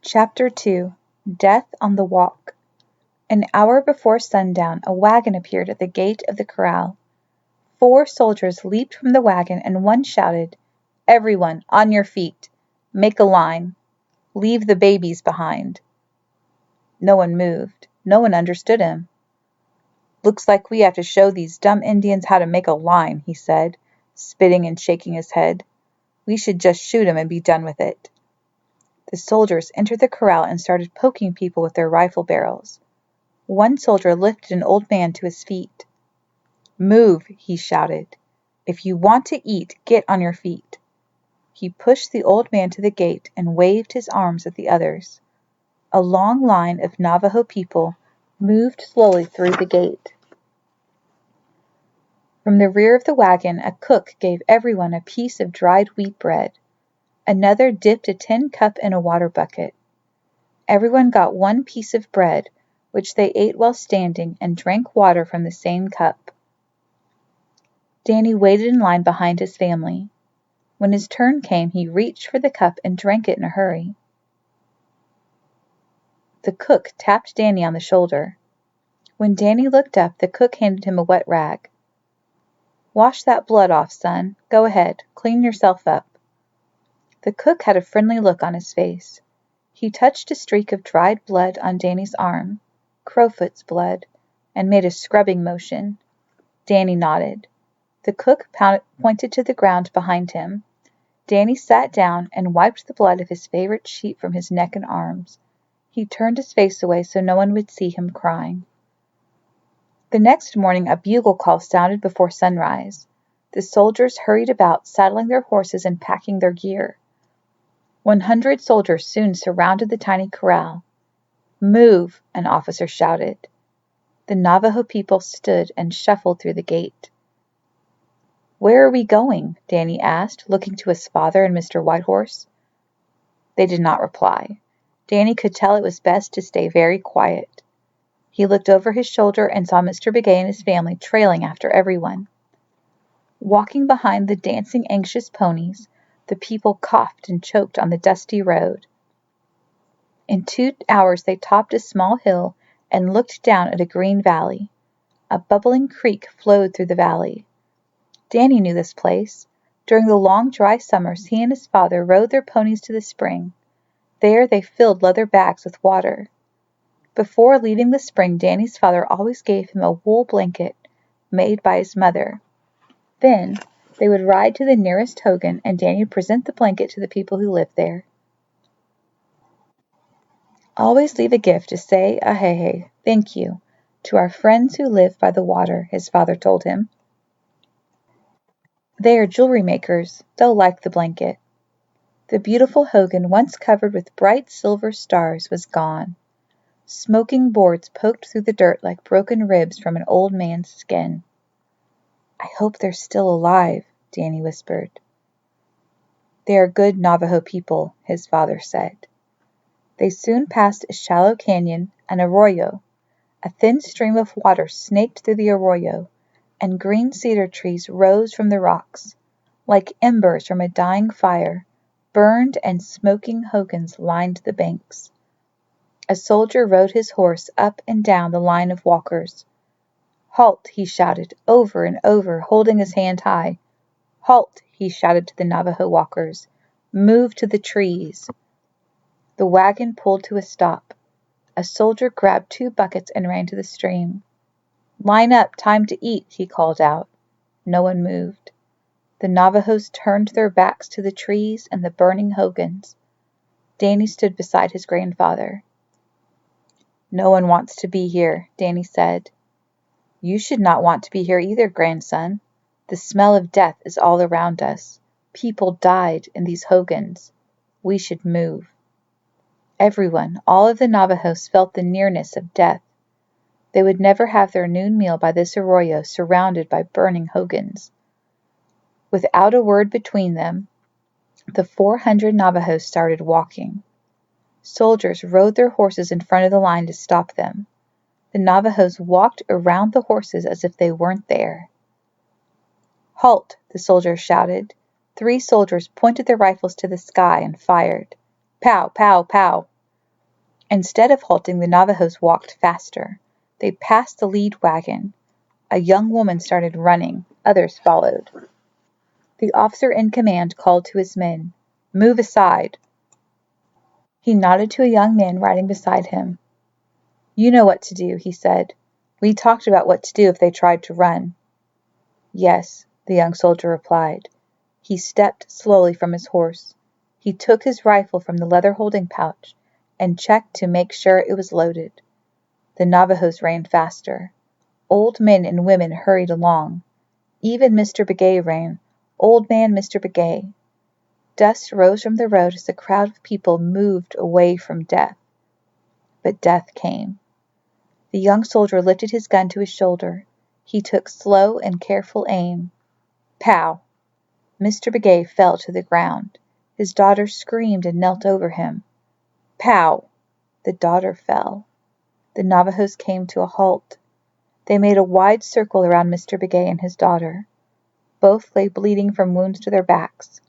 Chapter 2 Death on the Walk. An hour before sundown, a wagon appeared at the gate of the corral. 4 soldiers leaped from the wagon, and one shouted, "Everyone, on your feet! Make a line! Leave the babies behind!" No one moved. No one understood him. "Looks like we have to show these dumb Indians how to make a line," he said, spitting and shaking his head. "We should just shoot 'em and be done with it." The soldiers entered the corral and started poking people with their rifle barrels. One soldier lifted an old man to his feet. "Move," he shouted. "If you want to eat, get on your feet." He pushed the old man to the gate and waved his arms at the others. A long line of Navajo people moved slowly through the gate. From the rear of the wagon, a cook gave everyone a piece of dried wheat bread. Another dipped a tin cup in a water bucket. Everyone got one piece of bread, which they ate while standing, and drank water from the same cup. Danny waited in line behind his family. When his turn came, he reached for the cup and drank it in a hurry. The cook tapped Danny on the shoulder. When Danny looked up, the cook handed him a wet rag. "Wash that blood off, son. Go ahead, clean yourself up." The cook had a friendly look on his face. He touched a streak of dried blood on Danny's arm, Crowfoot's blood, and made a scrubbing motion. Danny nodded. The cook pointed to the ground behind him. Danny sat down and wiped the blood of his favorite sheep from his neck and arms. He turned his face away so no one would see him crying. The next morning a bugle call sounded before sunrise. The soldiers hurried about, saddling their horses and packing their gear. 100 soldiers soon surrounded the tiny corral. "Move!" an officer shouted. The Navajo people stood and shuffled through the gate. "Where are we going?" Danny asked, looking to his father and Mr. Whitehorse. They did not reply. Danny could tell it was best to stay very quiet. He looked over his shoulder and saw Mr. Begay and his family trailing after everyone. Walking behind the dancing, anxious ponies, the people coughed and choked on the dusty road. In 2 hours they topped a small hill and looked down at a green valley. A bubbling creek flowed through the valley. Danny knew this place. During the long, dry summers, he and his father rode their ponies to the spring. There they filled leather bags with water. Before leaving the spring, Danny's father always gave him a wool blanket made by his mother. Then they would ride to the nearest hogan, and Danny would present the blanket to the people who lived there. "Always leave a gift to say ahehe, thank you, to our friends who live by the water," his father told him. "They are jewelry makers. They'll like the blanket." The beautiful hogan, once covered with bright silver stars, was gone. Smoking boards poked through the dirt like broken ribs from an old man's skin. "I hope they're still alive," Danny whispered. "They are good Navajo people," his father said. They soon passed a shallow canyon, an arroyo. A thin stream of water snaked through the arroyo, and green cedar trees rose from the rocks. Like embers from a dying fire, burned and smoking hogans lined the banks. A soldier rode his horse up and down the line of walkers. "Halt!" he shouted, over and over, holding his hand high. "Halt!" he shouted to the Navajo walkers. "Move to the trees." The wagon pulled to a stop. A soldier grabbed 2 buckets and ran to the stream. "Line up, time to eat," he called out. No one moved. The Navajos turned their backs to the trees and the burning hogans. Danny stood beside his grandfather. "No one wants to be here," Danny said. "You should not want to be here either, grandson. The smell of death is all around us. People died in these hogans. We should move." Everyone, all of the Navajos, felt the nearness of death. They would never have their noon meal by this arroyo surrounded by burning hogans. Without a word between them, the 400 Navajos started walking. Soldiers rode their horses in front of the line to stop them. The Navajos walked around the horses as if they weren't there. "Halt!" the soldiers shouted. 3 soldiers pointed their rifles to the sky and fired. Pow, pow, pow! Instead of halting, the Navajos walked faster. They passed the lead wagon. A young woman started running. Others followed. The officer in command called to his men, "Move aside." He nodded to a young man riding beside him. "You know what to do," he said. "We talked about what to do if they tried to run." "Yes," the young soldier replied. He stepped slowly from his horse. He took his rifle from the leather holding pouch and checked to make sure it was loaded. The Navajos ran faster. Old men and women hurried along. Even Mr. Begay ran. Old man Mr. Begay. Dust rose from the road as the crowd of people moved away from death. But death came. The young soldier lifted his gun to his shoulder. He took slow and careful aim. Pow! Mr. Begay fell to the ground. His daughter screamed and knelt over him. Pow! The daughter fell. The Navajos came to a halt. They made a wide circle around Mr. Begay and his daughter. Both lay bleeding from wounds to their backs.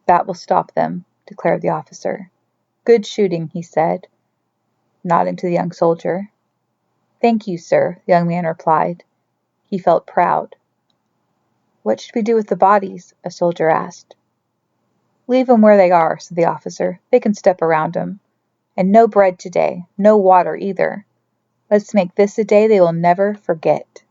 "That will stop them," declared the officer. "Good shooting," he said, nodding to the young soldier. "Thank you, sir," the young man replied. He felt proud. "What should we do with the bodies?" a soldier asked. "Leave 'em where they are," said the officer. "They can step around 'em. And no bread today. No water either. Let's make this a day they will never forget."